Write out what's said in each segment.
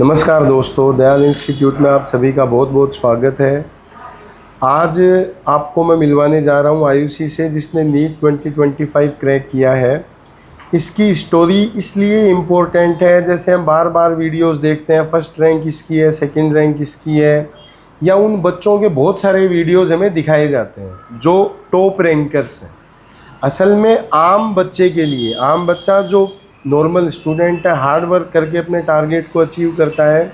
नमस्कार दोस्तों, दयाल इंस्टीट्यूट में आप सभी का बहुत बहुत स्वागत है। आज आपको मैं मिलवाने जा रहा हूं आयुषी से, जिसने नीट 2025 क्रैक किया है। इसकी स्टोरी इसलिए इम्पोर्टेंट है, जैसे हम बार बार वीडियोस देखते हैं, फर्स्ट रैंक किसकी है, सेकंड रैंक किसकी है, या उन बच्चों के बहुत सारे वीडियोस हमें दिखाए जाते हैं जो टॉप रैंकर्स हैं। असल में आम बच्चे के लिए, आम बच्चा जो नॉर्मल स्टूडेंट है, हार्ड वर्क करके अपने टारगेट को अचीव करता है,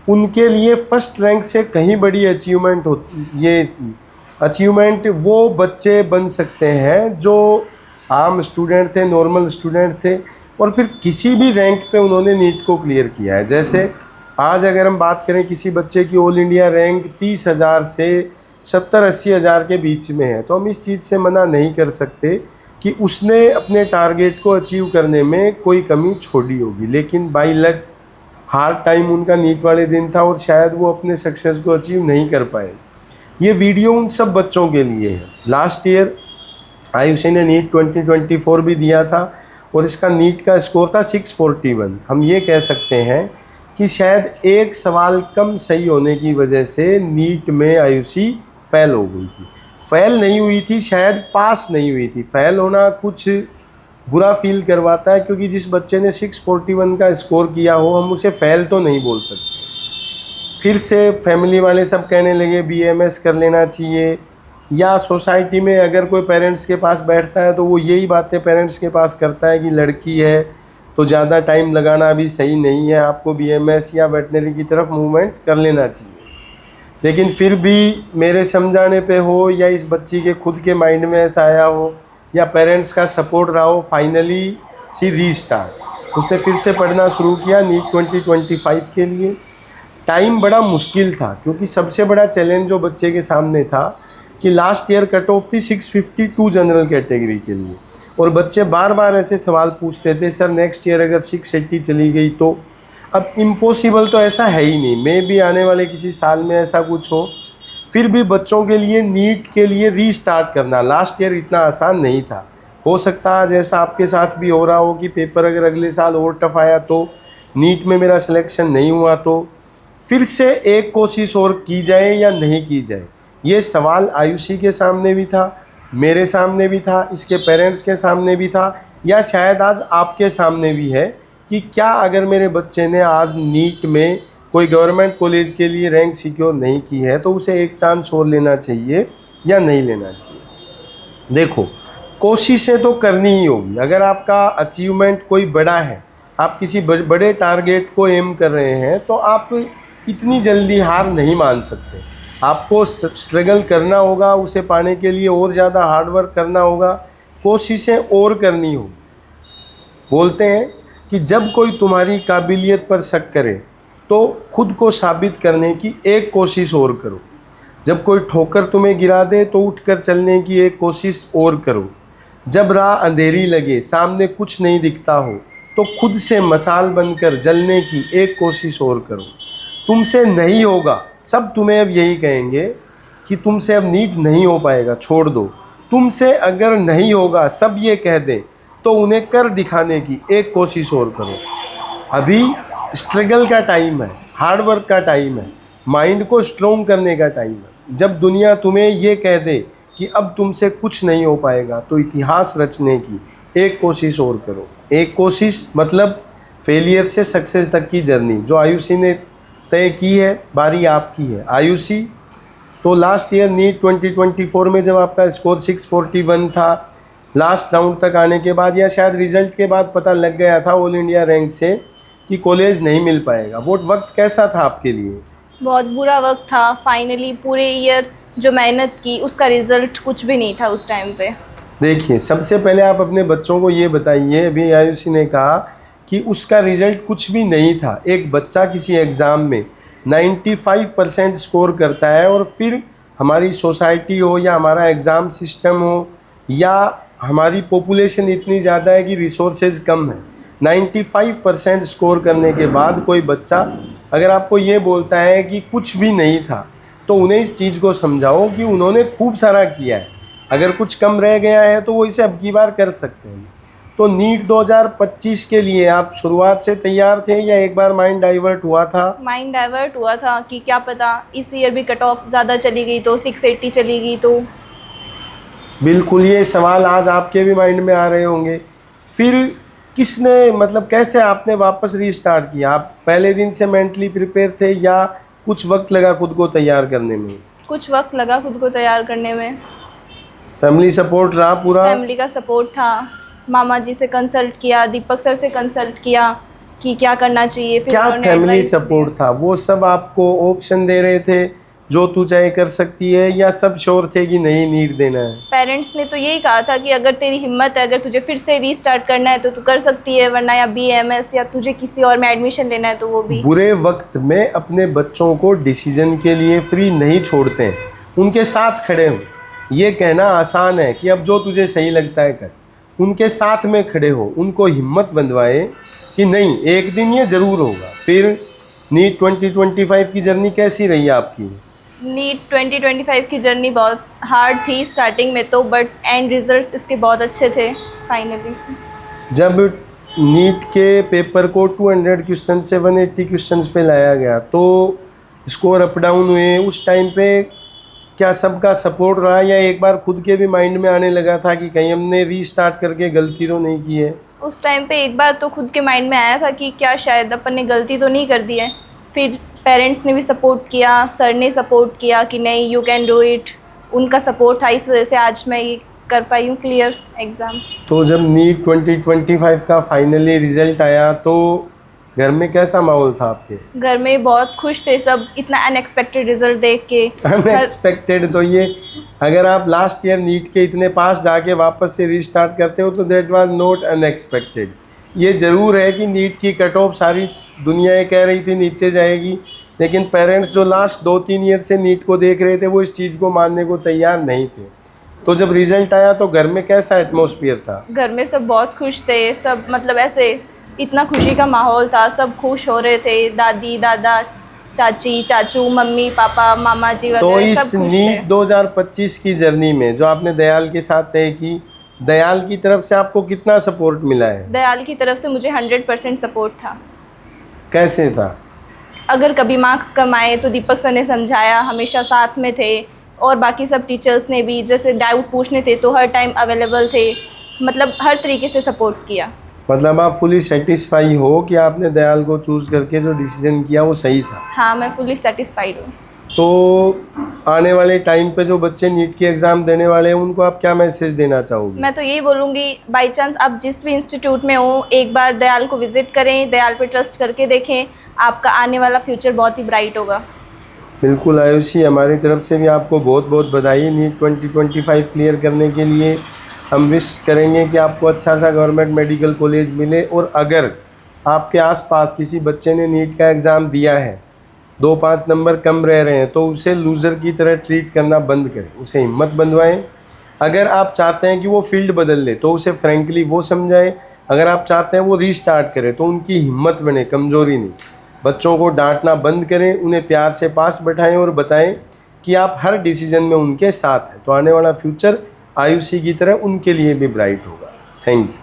उनके लिए फर्स्ट रैंक से कहीं बड़ी अचीवमेंट होती। ये अचीवमेंट वो बच्चे बन सकते हैं जो आम स्टूडेंट थे, नॉर्मल स्टूडेंट थे, और फिर किसी भी रैंक पे उन्होंने नीट को क्लियर किया है। जैसे आज अगर हम बात करें किसी बच्चे की ऑल इंडिया रैंक 30,000 से 70-80 हज़ार के बीच में है, तो हम इस चीज़ से मना नहीं कर सकते कि उसने अपने टारगेट को अचीव करने में कोई कमी छोड़ी होगी। लेकिन बाई लक हार्ड टाइम उनका नीट वाले दिन था और शायद वो अपने सक्सेस को अचीव नहीं कर पाए। ये वीडियो उन सब बच्चों के लिए है। लास्ट ईयर आयुषी ने नीट 2024 भी दिया था और इसका नीट का स्कोर था 641। हम ये कह सकते हैं कि शायद एक सवाल कम सही होने की वजह से नीट में आयुषी फेल हो गई थी। फेल नहीं हुई थी, शायद पास नहीं हुई थी। फेल होना कुछ बुरा फील करवाता है, क्योंकि जिस बच्चे ने 641 का स्कोर किया हो, हम उसे फेल तो नहीं बोल सकते। फिर से फैमिली वाले सब कहने लगे BAMS कर लेना चाहिए, या सोसाइटी में अगर कोई पेरेंट्स के पास बैठता है तो वो यही बातें पेरेंट्स के पास करता है कि लड़की है तो ज़्यादा टाइम लगाना अभी सही नहीं है, आपको BAMS या वेटनरी की तरफ मूवमेंट कर लेना चाहिए। लेकिन फिर भी मेरे समझाने पे हो, या इस बच्ची के खुद के माइंड में ऐसा आया हो, या पेरेंट्स का सपोर्ट रहा हो, फाइनली सी रीस्टार्ट। उसने फिर से पढ़ना शुरू किया नीट 2025 के लिए। टाइम बड़ा मुश्किल था, क्योंकि सबसे बड़ा चैलेंज जो बच्चे के सामने था कि लास्ट ईयर कट ऑफ थी 652 जनरल कैटेगरी के लिए, और बच्चे बार बार ऐसे सवाल पूछते थे, सर नेक्स्ट ईयर अगर 680 चली गई तो। अब इम्पॉसिबल तो ऐसा है ही नहीं, मे भी आने वाले किसी साल में ऐसा कुछ हो। फिर भी बच्चों के लिए नीट के लिए रीस्टार्ट करना लास्ट ईयर इतना आसान नहीं था। हो सकता है जैसा आपके साथ भी हो रहा हो कि पेपर अगर अगले साल और टफ आया तो, नीट में मेरा सिलेक्शन नहीं हुआ तो, फिर से एक कोशिश और की जाए या नहीं की जाए। ये सवाल आयुषी के सामने भी था, मेरे सामने भी था, इसके पेरेंट्स के सामने भी था, या शायद आज आपके सामने भी है कि क्या अगर मेरे बच्चे ने आज नीट में कोई गवर्नमेंट कॉलेज के लिए रैंक सिक्योर नहीं की है तो उसे एक चांस और लेना चाहिए या नहीं लेना चाहिए। देखो, कोशिशें तो करनी ही होगी। अगर आपका अचीवमेंट कोई बड़ा है, आप किसी बड़े टारगेट को एम कर रहे हैं, तो आप इतनी जल्दी हार नहीं मान सकते। आपको स्ट्रगल करना होगा, उसे पाने के लिए और ज़्यादा हार्ड वर्क करना होगा, कोशिशें और करनी होगी। बोलते हैं कि जब कोई तुम्हारी काबिलियत पर शक करे तो खुद को साबित करने की एक कोशिश और करो। जब कोई ठोकर तुम्हें गिरा दे तो उठकर चलने की एक कोशिश और करो। जब राह अंधेरी लगे, सामने कुछ नहीं दिखता हो, तो खुद से मसाल बनकर जलने की एक कोशिश और करो। तुमसे नहीं होगा, सब तुम्हें अब यही कहेंगे कि तुमसे अब नीट नहीं हो पाएगा, छोड़ दो। तुमसे अगर नहीं होगा, सब ये कह दें, तो उन्हें कर दिखाने की एक कोशिश और करो। अभी स्ट्रगल का टाइम है, हार्ड वर्क का टाइम है, माइंड को स्ट्रोंग करने का टाइम है। जब दुनिया तुम्हें ये कह दे कि अब तुमसे कुछ नहीं हो पाएगा, तो इतिहास रचने की एक कोशिश और करो। एक कोशिश मतलब फेलियर से सक्सेस तक की जर्नी जो आयुषी ने तय की है, बारी आपकी है। आयुषी, तो लास्ट ईयर नीट 2024 में जब आपका स्कोर 641 था, लास्ट राउंड तक आने के बाद, या शायद रिजल्ट के बाद पता लग गया था ऑल इंडिया रैंक से कि कॉलेज नहीं मिल पाएगा। वो वक्त कैसा था आपके लिए? बहुत बुरा वक्त था। फाइनली पूरे ईयर जो मेहनत की उसका रिजल्ट कुछ भी नहीं था उस टाइम पे। देखिए, सबसे पहले आप अपने बच्चों को ये बताइए, अभी आयुषी ने कहा कि उसका रिजल्ट कुछ भी नहीं था। एक बच्चा किसी एग्ज़ाम में 95% स्कोर करता है, और फिर हमारी सोसाइटी हो, या हमारा एग्ज़ाम सिस्टम हो, या हमारी पॉपुलेशन इतनी ज़्यादा है कि रिसोर्सेज कम है, 95% स्कोर करने के बाद कोई बच्चा अगर आपको ये बोलता है कि कुछ भी नहीं था, तो उन्हें इस चीज़ को समझाओ कि उन्होंने खूब सारा किया है। अगर कुछ कम रह गया है तो वो इसे अब की बार कर सकते हैं। तो नीट 2025 के लिए आप शुरुआत से तैयार थे या एक बार माइंड डाइवर्ट हुआ था? माइंड डाइवर्ट हुआ था कि क्या पता इस ईयर भी कट ऑफ ज़्यादा चली गई तो 680 चली गई तो। बिल्कुल, ये सवाल आज आपके भी माइंड में आ रहे होंगे। फिर किसने मतलब कैसे आपने वापस रीस्टार्ट किया? आप पहले दिन से मेंटली प्रिपेयर थे या कुछ वक्त लगा खुद को तैयार करने में? कुछ वक्त लगा खुद को तैयार करने में। फैमिली सपोर्ट रहा पूरा? फैमिली का सपोर्ट था, मामा जी से कंसल्ट किया, दीपक सर से कंसल्ट किया कि क्या करना चाहिए। फिर क्या उन्होंने फैमिली advice सपोर्ट दिया। था? वो सब आपको ऑप्शन दे रहे थे जो तू चाहे कर सकती है, या सब श्योर थे कि नहीं नीट देना है? पेरेंट्स ने तो यही कहा था कि अगर तेरी हिम्मत है, अगर तुझे फिर से रीस्टार्ट करना है तो तू कर सकती है, वरना या BAMS या तुझे किसी और में एडमिशन लेना है तो वो भी। बुरे वक्त में अपने बच्चों को डिसीजन के लिए फ्री नहीं छोड़ते हैं, उनके साथ खड़े हो। ये कहना आसान है कि अब जो तुझे सही लगता है कर, उनके साथ में खड़े हो, उनको हिम्मत बंधवाए कि नहीं एक दिन ये ज़रूर होगा। फिर नीट 2025 की जर्नी कैसी रही आपकी? नीट 2025 की जर्नी बहुत हार्ड थी स्टार्टिंग में तो, बट एंड रिजल्ट्स इसके बहुत अच्छे थे फाइनली। जब नीट के पेपर को 200 क्वेश्चन से 180 क्वेश्चंस पे लाया गया तो स्कोर अप डाउन हुए, उस टाइम पे क्या सबका सपोर्ट रहा या एक बार खुद के भी माइंड में आने लगा था कि कहीं हमने रीस्टार्ट करके गलती तो नहीं की है? उस टाइम पे एक बार तो खुद के माइंड में आया था कि क्या शायद अपन ने गलती तो नहीं कर दी है। फिर पेरेंट्स ने भी सपोर्ट किया, सर ने सपोर्ट किया कि नहीं यू कैन डू इट। उनका सपोर्ट था, इस वजह से आज मैं ये कर पाई हूँ क्लियर एग्ज़ाम। तो जब नीट 2025 का फाइनली रिजल्ट आया तो घर में कैसा माहौल था आपके? घर में बहुत खुश थे सब, इतना अनएक्सपेक्टेड रिजल्ट देख के। अनएक्सपेक्टेड तो ये, अगर आप लास्ट ईयर नीट के इतने पास जाके वापस से रीस्टार्ट करते हो तो दैट वाज नॉट अनएक्सपेक्टेड। ये ज़रूर है कि नीट की कट ऑफ सारी दुनिया ये कह रही थी नीचे जाएगी, लेकिन पेरेंट्स जो लास्ट 2-3 ईयर से नीट को देख रहे थे वो इस चीज़ को मानने को तैयार नहीं थे। तो जब रिजल्ट आया तो घर में कैसा एटमॉस्फेयर था? घर में सब बहुत खुश थे, सब मतलब ऐसे इतना खुशी का माहौल था, सब खुश हो रहे थे, दादी दादा चाची चाचू मम्मी पापा मामा जी तो वगैरह इस सब खुश थे। नीट 2025 की जर्नी में जो आपने दयाल के साथ तय की, दयाल की तरफ से आपको कितना सपोर्ट मिला है? दयाल की तरफ से मुझे 100% सपोर्ट था। कैसे था? अगर कभी मार्क्स कम आए तो दीपक सर ने समझाया, हमेशा साथ में थे, और बाकी सब टीचर्स ने भी जैसे डाउट पूछने थे तो हर टाइम अवेलेबल थे, मतलब हर तरीके से सपोर्ट किया। मतलब आप फुली सेटिस्फाई हो कि आपने दयाल को चूज़ करके जो डिसीजन किया वो सही था? हाँ, मैं फुली सेटिस्फाइड हूँ। तो आने वाले टाइम पे जो बच्चे नीट की एग्ज़ाम देने वाले हैं उनको आप क्या मैसेज देना चाहोगे? मैं तो यही बोलूँगी, बाई चांस आप जिस भी इंस्टीट्यूट में हो एक बार दयाल को विज़िट करें, दयाल पे ट्रस्ट करके देखें, आपका आने वाला फ्यूचर बहुत ही ब्राइट होगा। बिल्कुल आयुषी, हमारी तरफ से भी आपको बहुत बहुत बधाई नीट 2025 क्लियर करने के लिए। हम विश करेंगे कि आपको अच्छा सा गवर्नमेंट मेडिकल कॉलेज मिले, और अगर आपके आसपास किसी बच्चे ने नीट का एग्ज़ाम दिया है, 2-5 नंबर कम रह रहे हैं, तो उसे लूज़र की तरह ट्रीट करना बंद करें, उसे हिम्मत बंधवाएं। अगर आप चाहते हैं कि वो फील्ड बदल ले तो उसे फ्रेंकली वो समझाएं। अगर आप चाहते हैं वो रीस्टार्ट करे तो उनकी हिम्मत बने, कमज़ोरी नहीं। बच्चों को डांटना बंद करें, उन्हें प्यार से पास बैठाएं और बताएं कि आप हर डिसीजन में उनके साथ हैं। तो आने वाला फ्यूचर आयुषी की तरह उनके लिए भी ब्राइट होगा। Thank you.